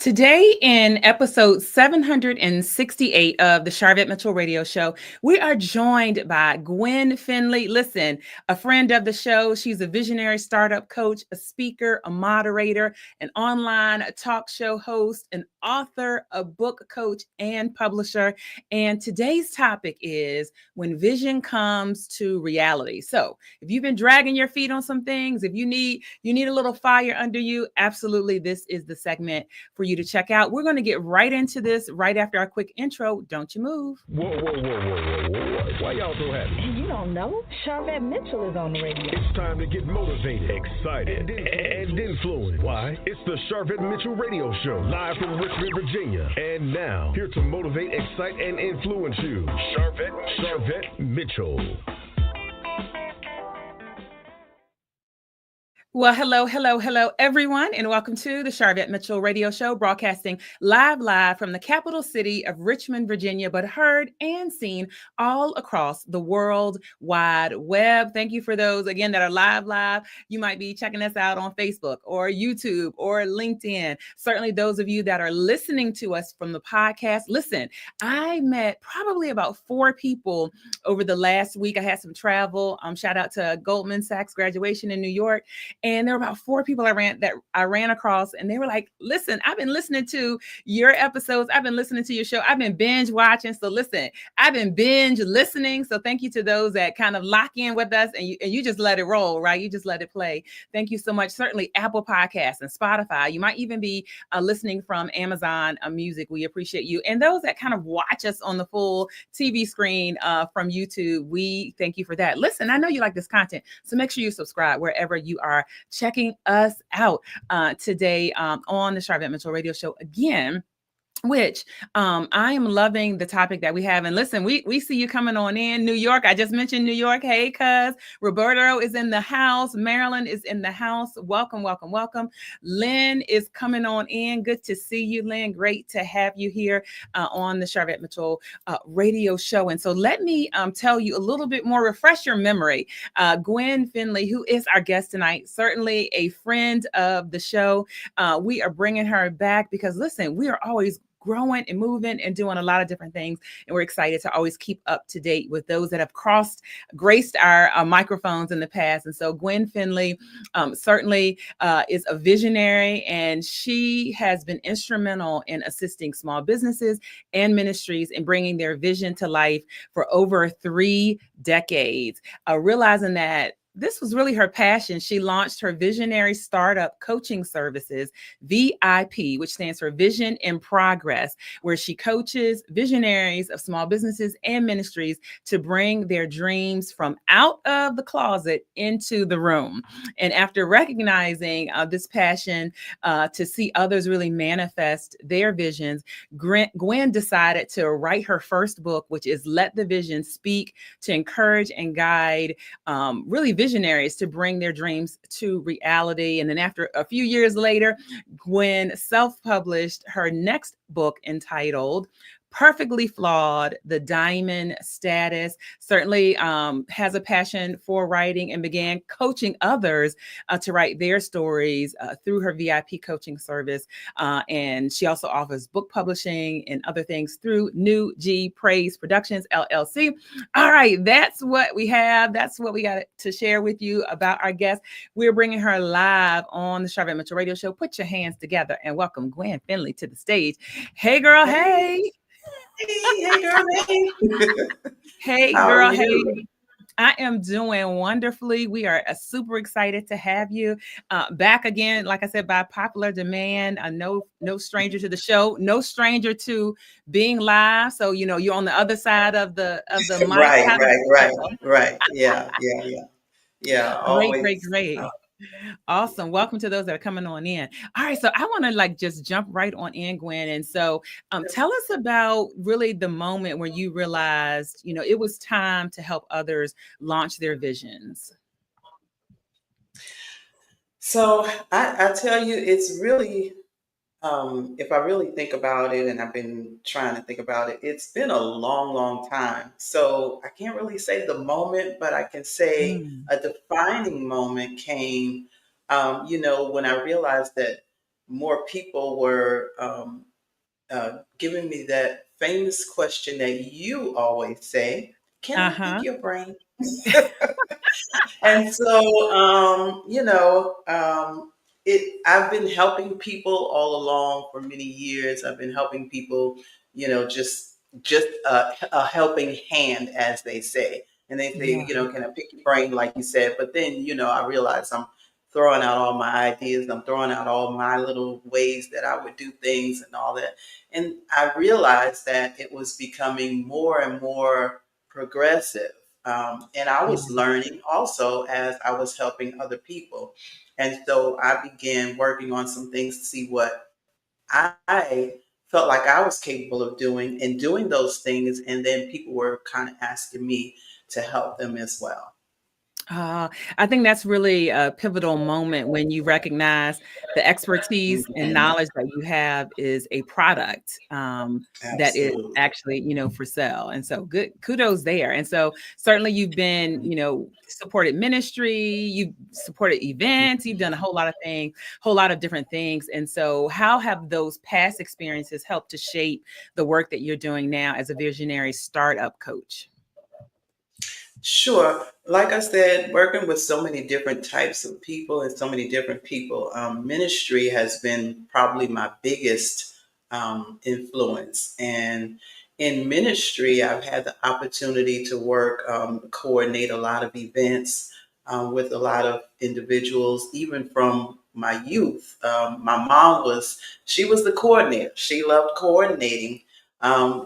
Today, in episode 768 of the Sharvette Mitchell Radio Show, we are joined by Gwen Finley. Listen, a friend of the show. She's a visionary startup coach, a speaker, a moderator, an online talk show host, an author, a book coach, and publisher. And today's topic is when vision comes to reality. So, if you've been dragging your feet on some things, if you need a little fire under you, absolutely, this is the segment for you to check out. We're going to get right into this right after our quick intro. Don't you move. Whoa. Why y'all so happy? You don't know? Sharvette Mitchell is on the radio. It's time to get motivated, excited, and influenced. Why? It's the Sharvette Mitchell Radio Show, live from Richmond, Virginia. And now, here to motivate, excite, and influence you, Sharvette Mitchell. Well, hello, everyone, and welcome to the Sharvette Mitchell Radio Show, broadcasting live from the capital city of Richmond, Virginia, but heard and seen all across the World Wide Web. Thank you for those, again, that are live. You might be checking us out on Facebook or YouTube or LinkedIn. Certainly those of you that are listening to us from the podcast. Listen, I met probably about 4 people over the last week. I had some travel. Shout out to Goldman Sachs graduation in New York. And there were about 4 people I ran across, and they were like, listen, I've been listening to your episodes. I've been listening to your show. I've been binge watching. So listen, I've been binge listening. So thank you to those that kind of lock in with us and you just let it roll, right? You just let it play. Thank you so much. Certainly Apple Podcasts and Spotify. You might even be listening from Amazon Music. We appreciate you. And those that kind of watch us on the full TV screen from YouTube, we thank you for that. Listen, I know you like this content, so make sure you subscribe wherever you are checking us out today on the Sharvette Mitchell Radio Show again, which I am loving the topic that we have. And listen, we see you coming on in New York. I just mentioned New York. Hey, cuz Roberto is in the house. Maryland is in the house. Welcome. Lynn is coming on in. Good to see you, Lynn. Great to have you here on the Sharvette Mitchell Radio Show. And so let me tell you a little bit more, refresh your memory. Gwen Finley, who is our guest tonight, certainly a friend of the show. We are bringing her back because, listen, we are always growing and moving and doing a lot of different things. And we're excited to always keep up to date with those that have graced our microphones in the past. And so Gwen Finley certainly is a visionary, and she has been instrumental in assisting small businesses and ministries in bringing their vision to life for over 3 decades. Realizing that this was really her passion, she launched her visionary startup coaching services, V.I.P, which stands for Vision in Progress, where she coaches visionaries of small businesses and ministries to bring their dreams from out of the closet into the room. And after recognizing this passion to see others really manifest their visions, Gwen decided to write her first book, which is Let the Vision Speak, to encourage and guide really visionaries to bring their dreams to reality. And then after a few years later, Gwen self-published her next book entitled Perfectly Flawed, The Diamond Status. Certainly has a passion for writing and began coaching others to write their stories through her VIP coaching service. And she also offers book publishing and other things through New G Praise Productions, LLC. All right, that's what we have. That's what we got to share with you about our guest. We're bringing her live on the Sharvette Mitchell Radio Show. Put your hands together and welcome Gwen Finley to the stage. Hey, girl, hey. Hey, girl, hey. Hey, girl, hey. I am doing wonderfully. We are super excited to have you back again. Like I said, by popular demand. No stranger to the show, no stranger to being live. So you're on the other side of the mic. Right. Yeah. Always. Great. Awesome. Welcome to those that are coming on in. All right. So I want to just jump right on in, Gwen. And so tell us about really the moment where you realized, it was time to help others launch their visions. So I tell you, it's really, if I really think about it, and I've been trying to think about it, it's been a long time. So I can't really say the moment, but I can say a defining moment came, when I realized that more people were giving me that famous question that you always say, can I Uh-huh. pick your brain? And so, I've been helping people all along for many years. I've been helping people, just a helping hand, as they say. And they say, Yeah. can I pick your brain, like you said? But then, I realize I'm throwing out all my ideas. I'm throwing out all my little ways that I would do things and all that. And I realized that it was becoming more and more progressive. And I Yeah. was learning also as I was helping other people. And so I began working on some things to see what I felt like I was capable of doing and doing those things. And then people were kind of asking me to help them as well. Uh, I think that's really a pivotal moment when you recognize the expertise and Mhm. knowledge that you have is a product that is Absolutely. actually, for sale. And so good kudos there. And so certainly you've been, supported ministry, you've supported events, you've done a whole lot of things, whole lot of different things. And so how have those past experiences helped to shape the work that you're doing now as a visionary startup coach? Sure. Like I said, working with so many different types of people and so many different people, ministry has been probably my biggest influence. And in ministry, I've had the opportunity to work, coordinate a lot of events with a lot of individuals, even from my youth. She was the coordinator. She loved coordinating.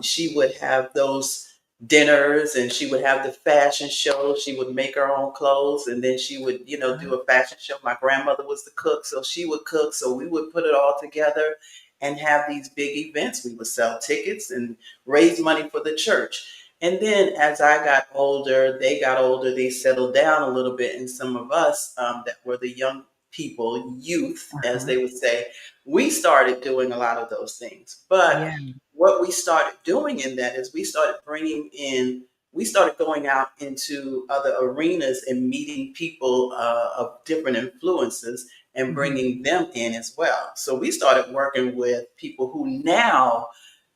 She would have those dinners, and she would have the fashion show. She would make her own clothes, and then she would, do a fashion show. My grandmother was the cook, so she would cook. So we would put it all together and have these big events. We would sell tickets and raise money for the church. And then as I got older, they settled down a little bit. And some of us that were the young people, youth, as Uh-huh. they would say, we started doing a lot of those things. But Yeah. what we started doing in that is we started going out into other arenas and meeting people of different influences and Mhm. bringing them in as well. So we started working with people who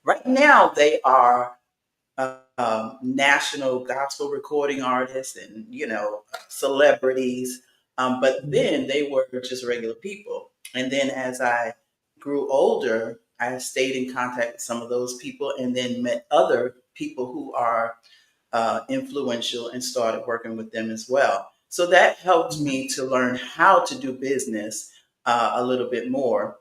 right now, they are national gospel recording artists and celebrities, but Mhm. then they were just regular people. And then as I grew older, I stayed in contact with some of those people, and then met other people who are influential, and started working with them as well. So that helped Yeah. me to learn how to do business a little bit more.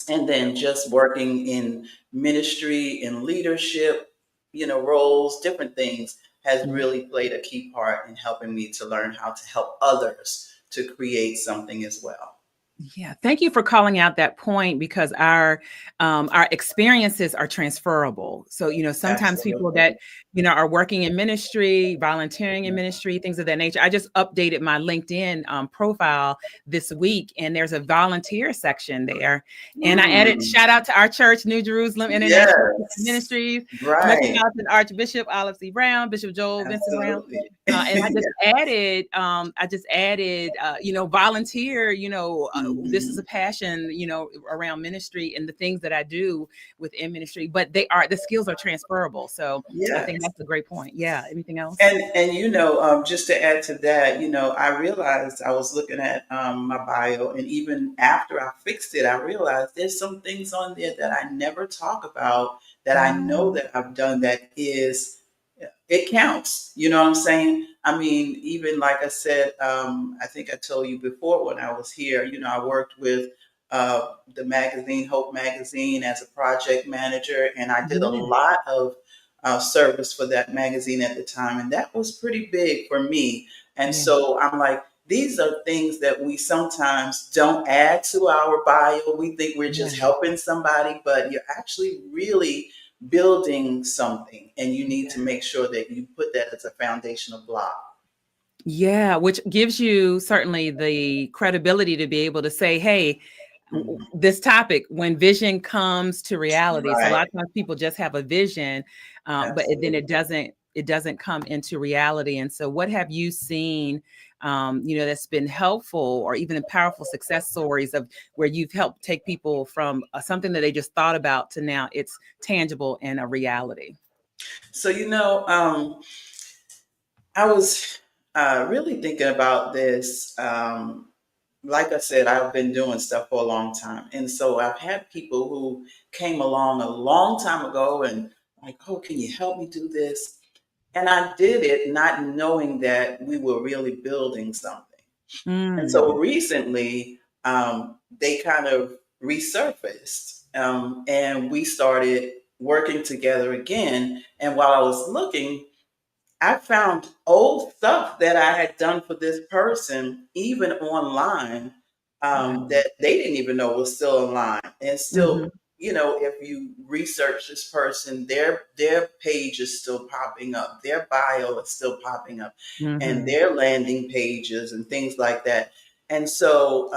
And then just working in ministry and leadership, roles, different things, has Yeah. really played a key part in helping me to learn how to help others to create something as well. Yeah, thank you for calling out that point because our experiences are transferable. So, sometimes people Absolutely. that, are working in ministry, volunteering in ministry, things of that nature. I just updated my LinkedIn profile this week, and there's a volunteer section there. And I added Mm, shout out to our church, New Jerusalem International yes. Ministries, Right. Metropolitan Archbishop Olive C. Brown, Bishop Joel Vincent Brown. Absolutely. And Yes. I just added, volunteer, this is a Mhm. passion, around ministry and the things that I do within ministry, but the skills are transferable. So I think Yes. that's a great point. Yeah. Anything else? And just to add to that, I realized I was looking at my bio, and even after I fixed it, I realized there's some things on there that I never talk about, that I know Oh, that I've done, that is, it counts. You know what I'm saying? I mean, even like I said, I think I told you before when I was here, I worked with the magazine, Hope Magazine, as a project manager, and I did a yeah. lot of service for that magazine at the time, and that was pretty big for me. And Yeah. so I'm like, these are things that we sometimes don't add to our bio. We think we're Yeah. just helping somebody, but you're actually really building something, and you need to make sure that you put that as a foundational block. Yeah, which gives you certainly the credibility to be able to say, hey, Mhm. this topic, when vision comes to reality. So a lot Right. of times people just have a vision, then Absolutely. it doesn't come into reality. And so what have you seen that's been helpful, or even powerful success stories of where you've helped take people from something that they just thought about to now it's tangible and a reality? So, I was really thinking about this. Like I said, I've been doing stuff for a long time. And so I've had people who came along a long time ago and like, oh, can you help me do this? And I did it not knowing that we were really building something. And so Mm. recently, they kind of resurfaced, and we started working together again. And while I was looking, I found old stuff that I had done for this person, even online, Wow. that they didn't even know was still online. And Hmm. still, if you research this person, their page is still popping up, their bio is still popping up, and Hmm. their landing pages and things like that. And so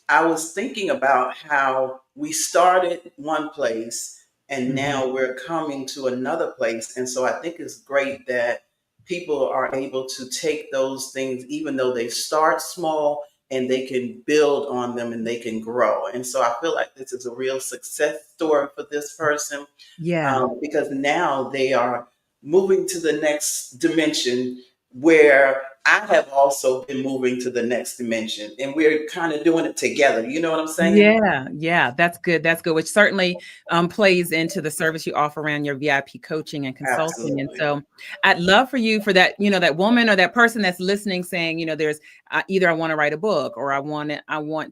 I was thinking about how we started one place and Hmm. now we're coming to another place. And so I think it's great that people are able to take those things, even though they start small, and they can build on them and they can grow. And so I feel like this is a real success story for this person, Yeah. because now they are moving to the next dimension, where I have also been moving to the next dimension, and we're kind of doing it together. You know what I'm saying? Yeah, yeah, that's good. That's good. Which certainly plays into the service you offer around your VIP coaching and consulting. And Absolutely. so, I'd love for you, for that, that woman or that person that's listening, saying, there's either I want to write a book, or I want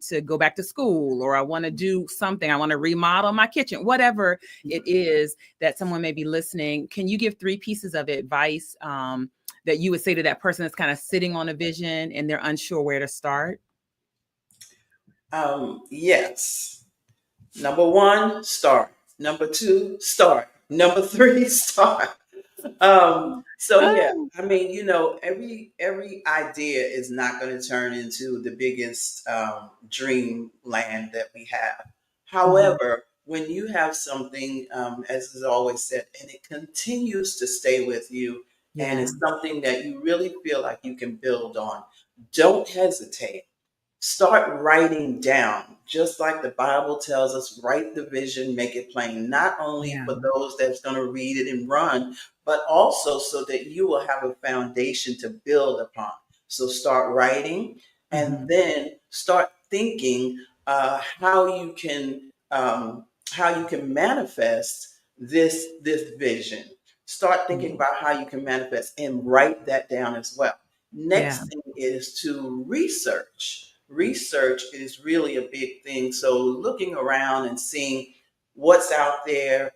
to go back to school, or I want to do something. I want to remodel my kitchen, whatever it is that someone may be listening. Can you give 3 pieces of advice that you would say to that person that's kind of sitting on a vision and they're unsure where to start? Yes. Number one, start. Number two, start. Number three, start. So yeah, Oh. I mean, every idea is not going to turn into the biggest dream land that we have. Mhm. However, when you have something, as is always said, and it continues to stay with you, and Yeah. it's something that you really feel like you can build on, don't hesitate. Start writing down, just like the Bible tells us, write the vision, make it plain, not only Yeah. for those that's going to read it and run, but also so that you will have a foundation to build upon. So start writing, and Mhm. then start thinking how you can manifest this vision. Start thinking Mhm. about how you can manifest and write that down as well. Yeah. Next thing is to research. Research is really a big thing. So looking around and seeing what's out there,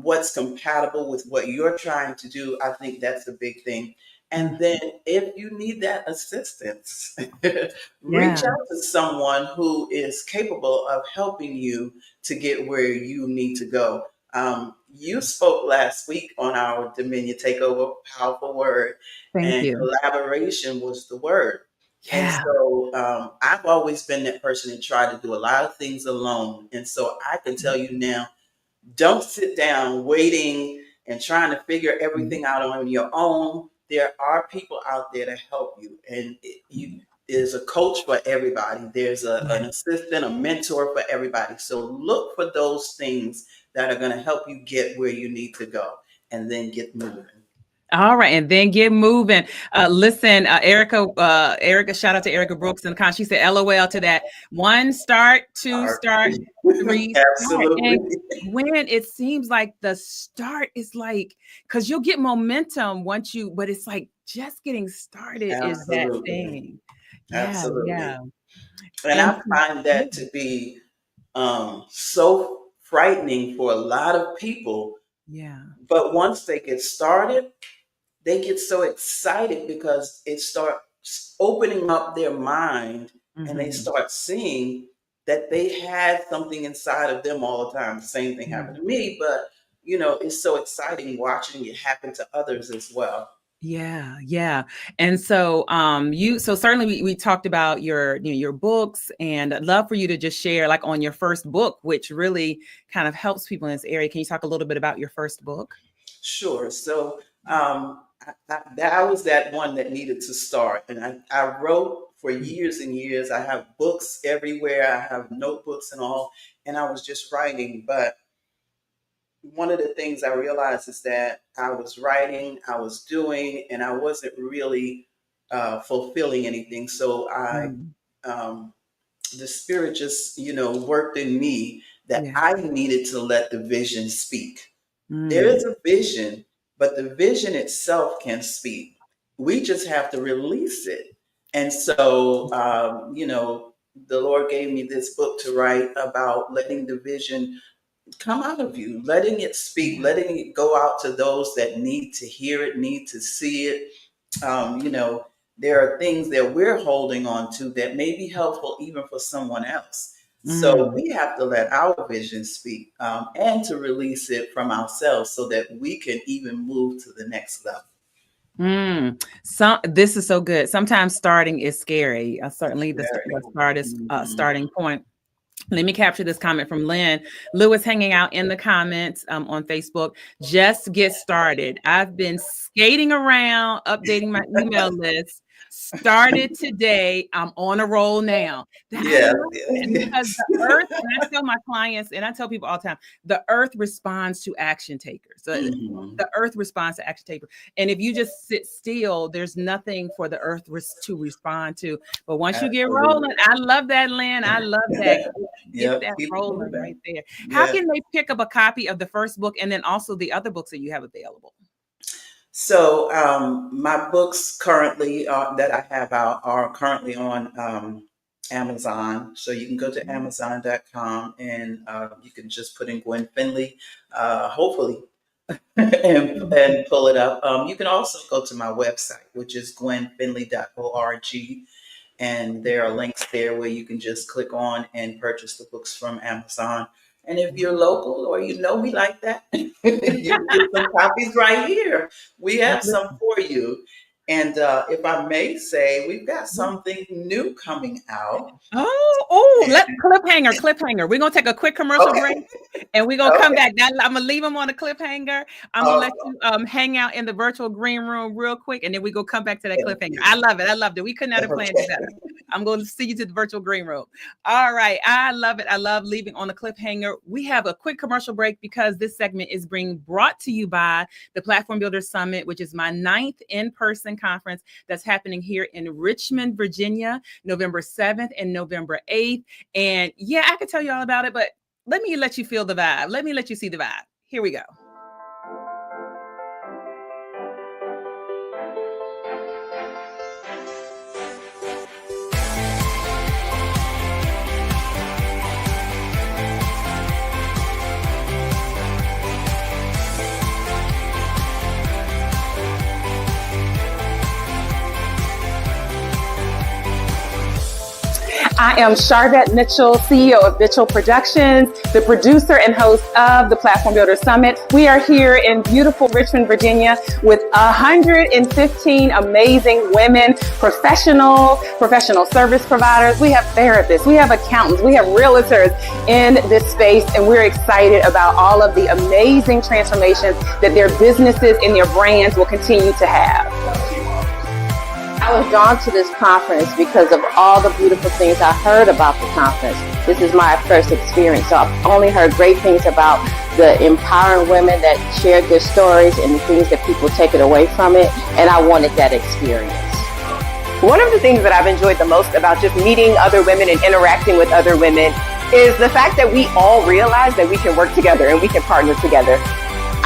what's compatible with what you're trying to do, I think that's a big thing. And then Mhm. if you need that assistance, reach Yeah. out to someone who is capable of helping you to get where you need to go. You spoke last week on our Dominion Takeover, powerful word, Thank and you. collaboration was the word. And Yeah. so I've always been that person that tried to do a lot of things alone. And so I can tell you now, don't sit down waiting and trying to figure Mhm. everything out on your own. There are people out there to help you, and there's a coach for everybody. There's Yeah. an assistant, a mentor for everybody. So look for those things that are going to help you get where you need to go, and then get moving. All right, and then get moving. Listen, Erica, shout out to Erica Brooks in the con. She said, "LOL" to that. 1 start, 2 Art. start, 3 start. And Absolutely. when it seems like the start is like, because you'll get momentum but it's like just getting started is that Absolutely. thing. Yeah, Absolutely. yeah. And And I find yeah, that to be so frightening for a lot of people. yeah. But once they get started, they get so excited because it starts opening up their mind, and they Mhm. start seeing that they had something inside of them all the time. The same thing happened to me, but it's so exciting watching it happen to others as well. Yeah, yeah. And so so certainly we talked about your books, and I'd love for you to just share like on your first book, which really kind of helps people in this area. Can you talk a little bit about your first book? Sure. So I was that one that needed to start. And I wrote for years and years. I have books everywhere. I have notebooks and all. And I was just writing. But one of the things I realized is that I was writing, I was doing, and I wasn't really fulfilling anything. So Mm. the spirit just, worked in me that Yeah. I needed to let the vision speak. There Mm. is a vision, but the vision itself can speak. We just have to release it. And so, the Lord gave me this book to write about letting the vision come out of you, letting it speak, Yeah. letting it go out to those that need to hear it, need to see it. Um, you know, there are things that we're holding on to that may be helpful even for someone else. So Mm. we have to let our vision speak, and to release it from ourselves so that we can even move to the next level. This is so good. Sometimes starting is scary. Certainly Very. the Mhm. starting point. Let me capture this comment from Lynn. Lewis hanging out in the comments on Facebook. Just get started. I've been skating around, updating my email list. Started today. I'm on a roll now. I Yeah. love that because Yes. the earth, and I tell my clients, and I tell people all the time, the earth responds to action takers. So Mhm. the earth responds to action takers. And if you just sit still, there's nothing for the earth to respond to. But once you get rolling, Absolutely. I love that, Lynn. I love that. Get Yep. that Keep rolling right moving. there. How Yeah. can they pick up a copy of the first book and then also the other books that you have available? So my books currently that I have out are currently on Amazon. So you can go to Amazon.com and you can just put in Gwen Finley, hopefully, and pull it up. You can also go to my website, which is gwenfinley.org. And there are links there where you can just click on and purchase the books from Amazon. And if you're local or we like that, you can get some copies right here. We have some for you. And if I may say, we've got something new coming out. Let cliffhanger. We're gonna take a quick commercial Okay. break and we're gonna come Okay. back. I'm gonna leave them on a cliffhanger. I'm gonna let Awesome. you hang out in the virtual green room real quick, and then we go come back to that Thank cliffhanger. you. I love it. I loved it. We couldn't have planned it Okay. better. I'm going to see you to the virtual green room. All right. I love it. I love leaving on a cliffhanger. We have a quick commercial break because this segment is being brought to you by the Platform Builders Summit, which is my 9th in-person conference that's happening here in Richmond, Virginia, November 7th and November 8th. And yeah, I could tell you all about it, but let me let you feel the vibe. Let me let you see the vibe. Here we go. I am Sharvette Mitchell, CEO of Mitchell Productions, the producer and host of the Platform Builders Summit. We are here in beautiful Richmond, Virginia with 115 amazing women, professional service providers. We have therapists, we have accountants, we have realtors in this space, and we're excited about all of the amazing transformations that their businesses and their brands will continue to have. I was drawn to this conference because of all the beautiful things I heard about the conference. This is my first experience, so I've only heard great things about the empowering women that shared their stories and the things that people take it away from it, and I wanted that experience. One of the things that I've enjoyed the most about just meeting other women and interacting with other women is the fact that we all realize that we can work together and we can partner together.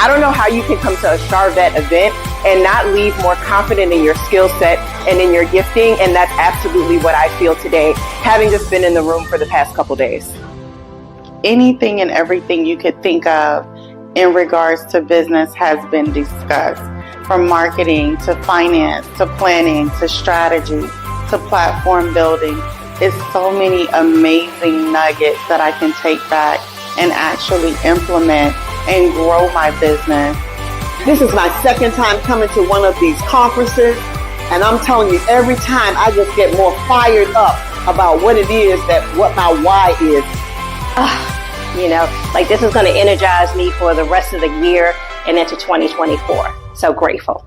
I don't know how you can come to a Sharvette event and not leave more confident in your skill set and in your gifting, and that's absolutely what I feel today, having just been in the room for the past couple days. Anything and everything you could think of in regards to business has been discussed, from marketing to finance to planning to strategy to platform building. It's so many amazing nuggets that I can take back and actually implement and grow my business. This is my second time coming to one of these conferences, and I'm telling you, every time I just get more fired up about what it is, what my why is. This is going to energize me for the rest of the year and into 2024. So grateful.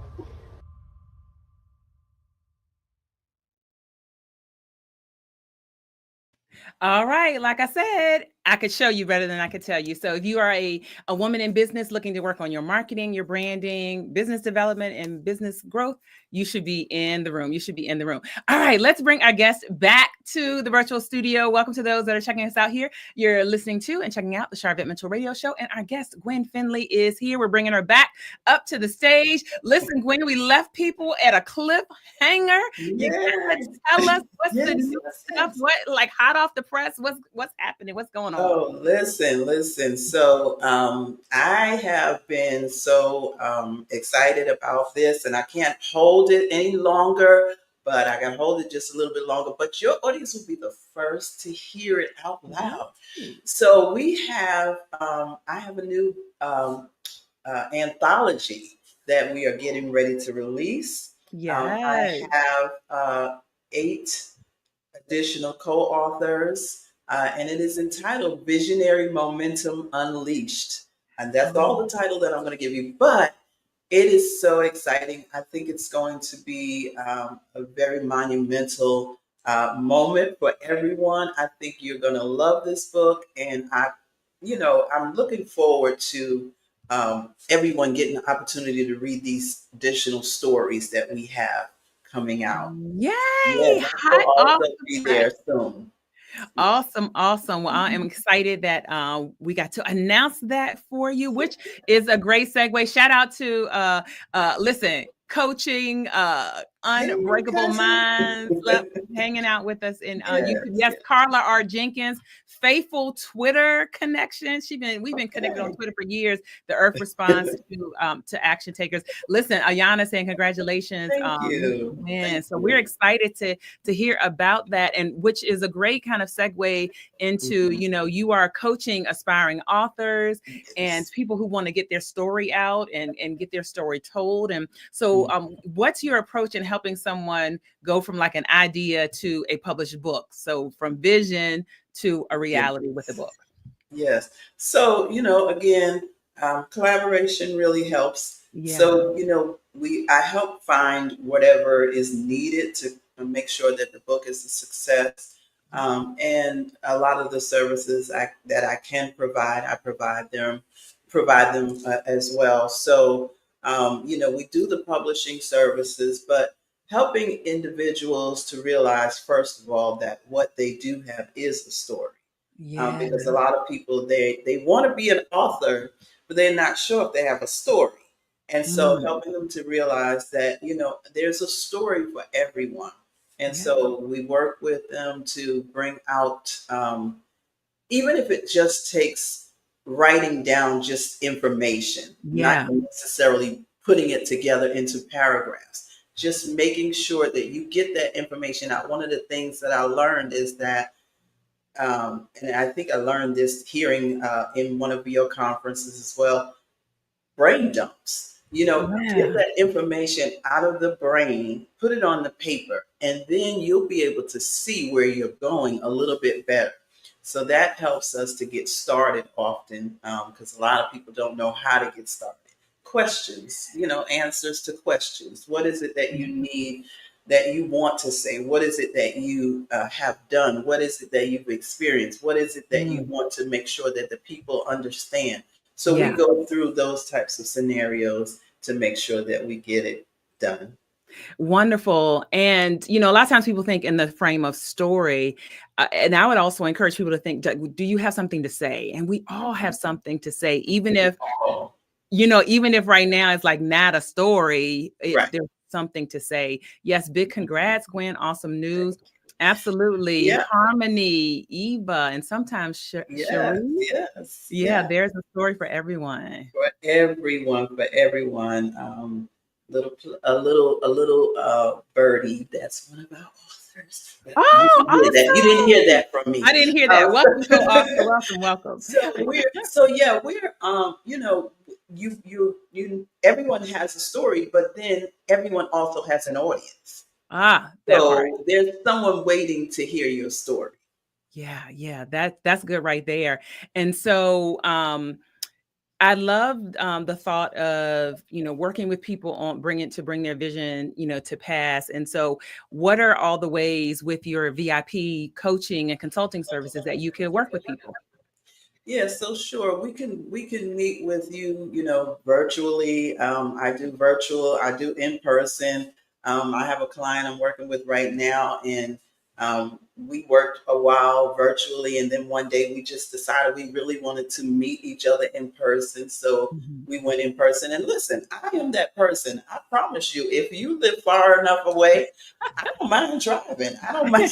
All right. Like I said, I could show you better than I could tell you. So if you are a woman in business looking to work on your marketing, your branding, business development, and business growth, you should be in the room. You should be in the room. All right. Let's bring our guest back to the virtual studio. Welcome to those that are checking us out here. You're listening to and checking out the Sharvette Mitchell Radio Show. And our guest, Gwen Finley, is here. We're bringing her back up to the stage. Listen, Gwen, we left people at a cliffhanger. You gotta tell us what's the new stuff, what like hot off the press, what's happening, what's going on. Oh, listen. So I have been so excited about this, and I can't hold it any longer, but I can hold it just a little bit longer. But your audience will be the first to hear it out loud. So we have, I have a new anthology that we are getting ready to release. I have 8 additional co-authors. And it is entitled Visionary Momentum Unleashed. And that's all the title that I'm going to give you. But it is so exciting. I think it's going to be a very monumental moment for everyone. I think you're going to love this book. And I'm looking forward to everyone getting the opportunity to read these additional stories that we have coming out. Yay! Yeah, that will also be there soon. Awesome. Well, I am excited that we got to announce that for you, which is a great segue. Shout out to listen, coaching, Unbreakable Minds, hanging out with us in YouTube. Yes, Carla R. Jenkins, faithful Twitter connection. We've been connected on Twitter for years. The Earth responds to action takers. Listen, Ayana saying congratulations. Thank you. Man, so we're excited to hear about that, and which is a great kind of segue into you are coaching aspiring authors and people who want to get their story out and get their story told. And so, what's your approach in helping someone go from like an idea to a published book? So from vision to a reality with a book. Yes. So, again, collaboration really helps. Yeah. So, I help find whatever is needed to make sure that the book is a success. And a lot of the services that I can provide, I provide them as well. So, we do the publishing services, but helping individuals to realize, first of all, that what they do have is a story. Because a lot of people, they want to be an author, but they're not sure if they have a story. And so helping them to realize that, there's a story for everyone. And so we work with them to bring out, even if it just takes writing down just information, not necessarily putting it together into paragraphs, just making sure that you get that information out. One of the things that I learned is that, and I think I learned this hearing in one of your conferences as well, brain dumps. Get that information out of the brain, put it on the paper, and then you'll be able to see where you're going a little bit better. So that helps us to get started often, because a lot of people don't know how to get started. Questions, answers to questions. What is it that you need, that you want to say? What is it that you have done? What is it that you've experienced? What is it that you want to make sure that the people understand? So we go through those types of scenarios to make sure that we get it done. Wonderful. And, a lot of times people think in the frame of story, and I would also encourage people to think, do you have something to say? And we all have something to say, even if, even if right now it's like not a story, there's something to say. Yes. Big congrats, Gwen. Awesome news. Absolutely. Yeah. Harmony, Eva, and sometimes Cherie. Yes. There's a story for everyone. For everyone. A little birdie. That's one of our authors. Oh, you didn't hear that from me. I didn't hear that. Welcome, co-author. Welcome. Everyone has a story, but then everyone also has an audience. There's someone waiting to hear your story. Yeah, that's good right there. And so I love the thought of, working with people on bring their vision, to pass. And so what are all the ways with your VIP coaching and consulting services that you can work with people? Yeah, so sure. We can meet with you, virtually. I do virtual, I do in person. I have a client I'm working with right now, and we worked a while virtually, and then one day we just decided we really wanted to meet each other in person. So Mhm. we went in person. And listen, I am that person. I promise you, if you live far enough away, I don't mind driving. I don't mind.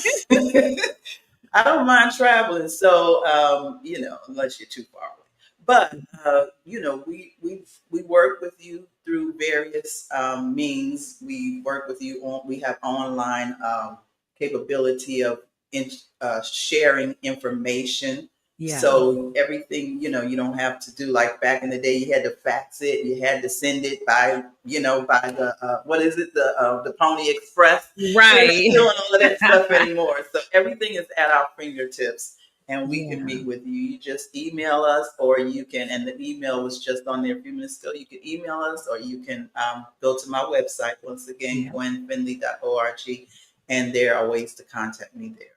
I don't mind traveling. So, unless you're too far away. But we work with you through various means. We work with you on. We have online capability of sharing information. Yeah. So everything, you don't have to do like back in the day. You had to fax it. You had to send it by the what is it, the Pony Express. We're not Right. doing all of that stuff anymore. So everything is at our fingertips, and we can Yeah. meet with you. You just email us, or you can, and the email was just on there a few minutes ago. You can email us, or you can go to my website, once again, Yeah. gwenfinley.org, and there are ways to contact me there.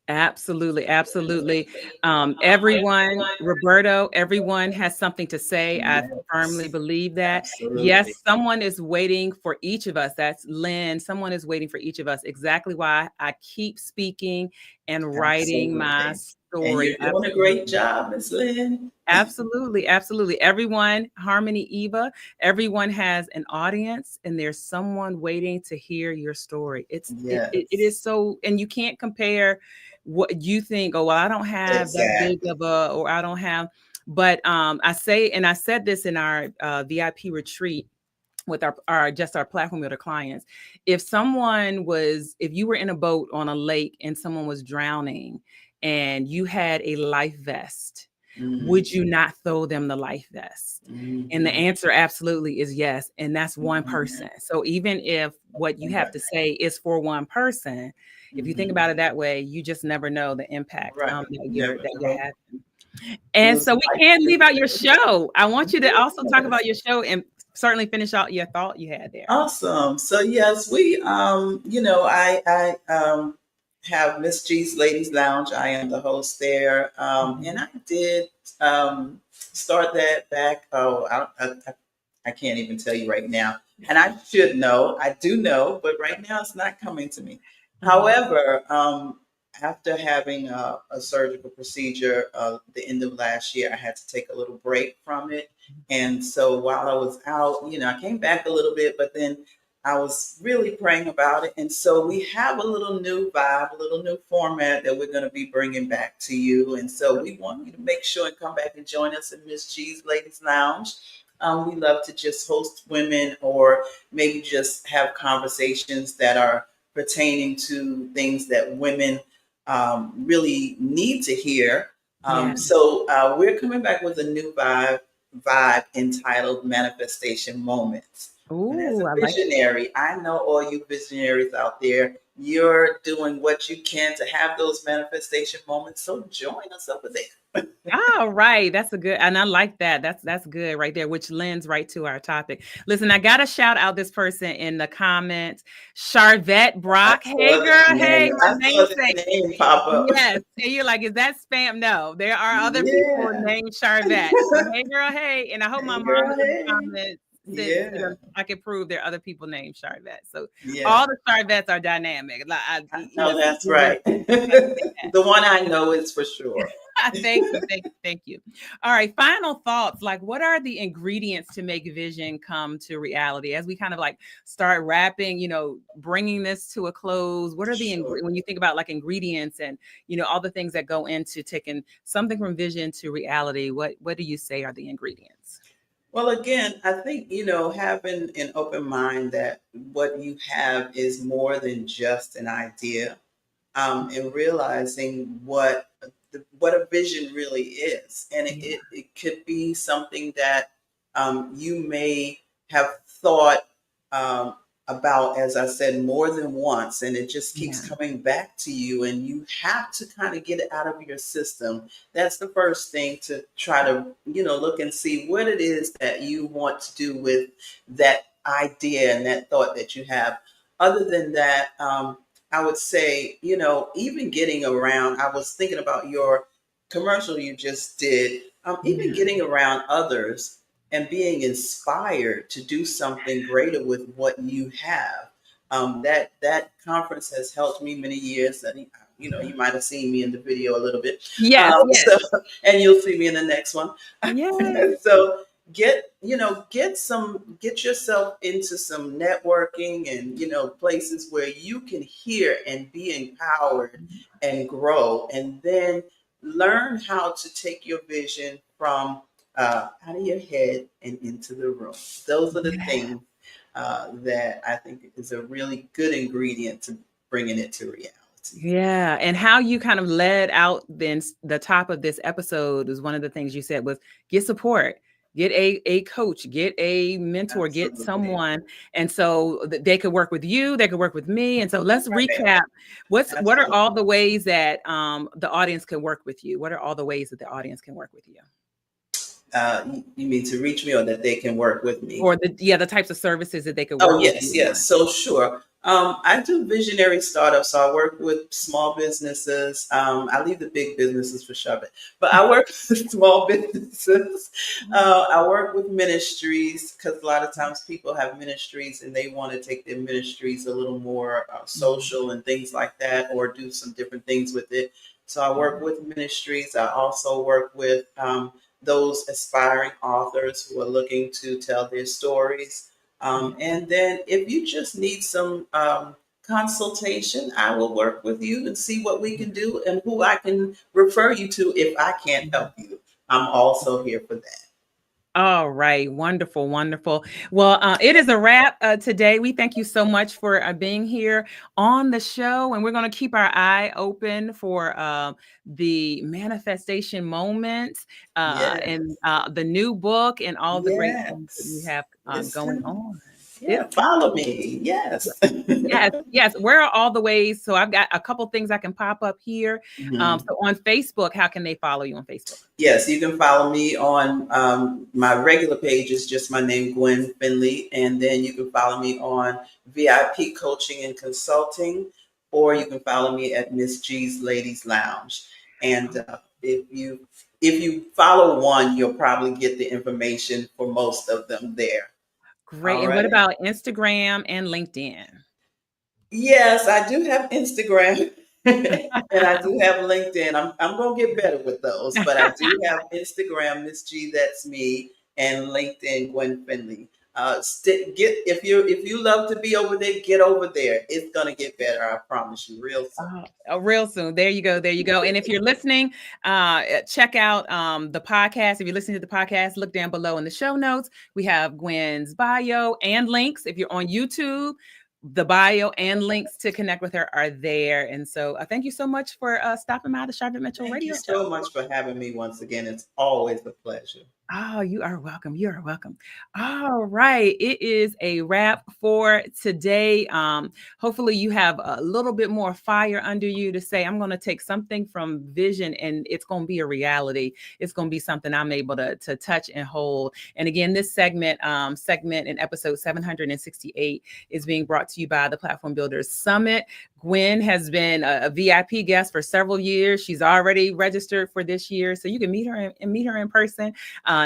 Absolutely, absolutely. Everyone, Roberto, everyone has something to say. I firmly Yes, believe that. absolutely. Yes, someone is waiting for each of us. That's Lynn. Someone is waiting for each of us. Exactly why I keep speaking and writing my Absolutely. And story. you're doing a great job, Miss Lynn. Absolutely, absolutely. Everyone, Harmony, Eva, everyone has an audience, and there's someone waiting to hear your story. It Yes, is so, and you can't compare what you think. Oh, well, I don't have that big exactly. of a, or I don't have. But I say, and I said this in our VIP retreat with our platform with our clients. If you were in a boat on a lake and someone was drowning, and you had a life vest, would you Mhm, not throw them the life vest? And the mhm, answer absolutely is yes. And that's one person. mhm. So even if what you have Right. to say is for one person, if you think about Mhm. it that way, you just never know the impact Right. that you're Never that you're know. having. And Those so we life can't leave out your skills. show. I want you to also talk Yes. about your show and certainly finish out your thought you had there. Awesome. So yes, we I have Miss G's Ladies Lounge. I am the host there. And Mhm. I did start that back. Oh, I can't even tell you right now. And I should know. I do know, but right now it's not coming to me. Mhm. However, after having a surgical procedure the end of last year, I had to take a little break from it. And so while I was out, I came back a little bit, but then I was really praying about it. And so we have a little new vibe, a little new format that we're going to be bringing back to you. And so we want you to make sure and come back and join us in Miss G's Ladies Lounge. We love to just host women, or maybe just have conversations that are pertaining to things that women really need to hear. Yeah. So we're coming back with a new vibe entitled Manifestation Moments. And as a Ooh, I like that. visionary, I know all you visionaries out there, you're doing what you can to have those manifestation moments. So join us over there. All right, that's a good, and I like that. That's good right there, which lends right to our topic. Listen, I gotta shout out this person in the comments, Sharvette I Brock. Hey, saw that girl. Hey, name. my I saw namesake. that name pop up. Yes, and you're like, is that spam? No, there are other people Yeah. named Sharvette. So hey, girl. Hey, and I hope my Hey, mom girl. is in the Hey. comments. Since Yeah. I can prove there are other people named Sharvette. So Yeah. all the Sharvettes are dynamic. Like, I know listen, that's right. The one I know is for sure. thank you, thank you, thank you. All right, final thoughts. Like, what are the ingredients to make vision come to reality? As we kind of like start wrapping, bringing this to a close. What are Sure. when you think about like ingredients and all the things that go into taking something from vision to reality? What do you say are the ingredients? Well, again, I think, having an open mind that what you have is more than just an idea, and realizing what a vision really is. And it, Yeah. it, it could be something that you may have thought um, about, as I said, more than once, and it just keeps coming back to you, and you have to kind of get it out of your system. That's the first thing, to try to, look and see what it is that you want to do with that idea and that thought that you have. Other than that, I would say, even getting around, I was thinking about your commercial you just did, even getting around others and being inspired to do something greater with what you have. That conference has helped me many years. And you might have seen me in the video a little bit. Yes, yes. So, and you'll see me in the next one. Yay. So get yourself into some networking and places where you can hear and be empowered and grow, and then learn how to take your vision from out of your head and into the room. Those are the things that I think is a really good ingredient to bringing it to reality. Yeah. And how you kind of led out then the top of this episode is one of the things you said was get support, get a coach, get a mentor, Absolutely. get someone. And so they could work with you, they could work with me. And so let's recap. What are all the ways that the audience can work with you? What are all the ways that the audience can work with you? You mean to reach me, or that they can work with me? Or the types of services that they could work with you. Yes. So sure. I do visionary startups. So I work with small businesses. I leave the big businesses for Sharvette, but I work with small businesses. I work with ministries, because a lot of times people have ministries and they want to take their ministries a little more social and things like that, or do some different things with it. So I work with ministries. I also work with those aspiring authors who are looking to tell their stories. And then if you just need some consultation, I will work with you and see what we can do and who I can refer you to if I can't help you. I'm also here for that. All right. Wonderful. Wonderful. Well, it is a wrap today. We thank you so much for being here on the show. And we're going to keep our eye open for the manifestation moments and the new book and all the great things that you have going on. Yeah, follow me. Yes. Yes. Where are all the ways? So I've got a couple things I can pop up here. So on Facebook, how can they follow you on Facebook? Yes, you can follow me on my regular page is just my name, Gwen Finley. And then you can follow me on V.I.P Coaching and Consulting, or you can follow me at Miss G's Ladies Lounge. And if you follow one, you'll probably get the information for most of them there. Great. All and what about Instagram and LinkedIn? Yes, I do have Instagram and I do have LinkedIn. I'm going to get better with those, but I do have Instagram, Miss G, that's me, and LinkedIn, Gwen Finley. If you love to be over there, get over there. It's gonna get better. I promise you, real soon. Real soon. There you go. And if you're listening, check out the podcast. If you're listening to the podcast, look down below in the show notes. We have Gwen's bio and links. If you're on YouTube, the bio and links to connect with her are there. And so thank you so much for stopping by the Sharvette Mitchell Radio Show. Thank you so much for having me once again. It's always a pleasure. Oh, you are welcome. You are welcome. All right. It is a wrap for today. Hopefully you have a little bit more fire under you to say, I'm going to take something from vision and it's going to be a reality. It's going to be something I'm able to touch and hold. And again, this segment in episode 768 is being brought to you by the Platform Builders Summit. Gwen has been a VIP guest for several years. She's already registered for this year. So you can meet her in person.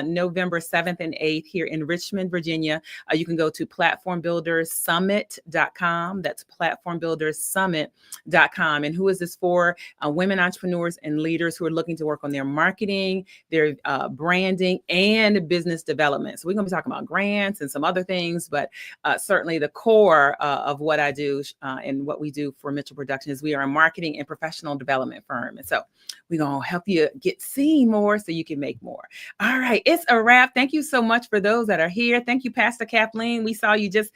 November 7th and 8th here in Richmond, Virginia. You can go to platformbuilderssummit.com. That's platformbuilderssummit.com. And who is this for? Women entrepreneurs and leaders who are looking to work on their marketing, their branding, and business development. So we're going to be talking about grants and some other things, but certainly the core of what I do and what we do for Mitchell Productions is we are a marketing and professional development firm. And so we're going to help you get seen more so you can make more. All right. It's a wrap. Thank you so much for those that are here. Thank you, Pastor Kathleen. We saw you just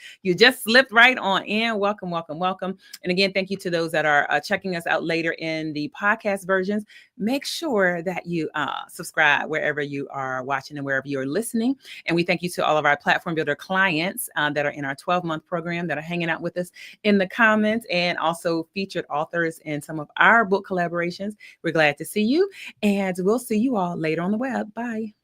slipped right on in. Welcome. And again, thank you to those that are checking us out later in the podcast versions. make sure that you subscribe wherever you are watching and wherever you are listening. And we thank you to all of our Platform Builder clients that are in our 12-month program that are hanging out with us in the comments, and also featured authors in some of our book collaborations. We're glad to see you, and we'll see you all later on the web. Bye.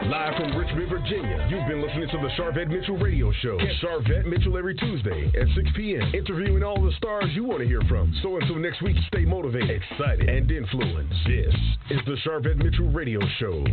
Live from Richmond, Virginia, you've been listening to the Sharvette Mitchell Radio Show. Catch Sharvette Mitchell every Tuesday at 6 p.m., interviewing all the stars you want to hear from. So until next week, stay motivated, excited, and influenced. This is the Sharvette Mitchell Radio Show.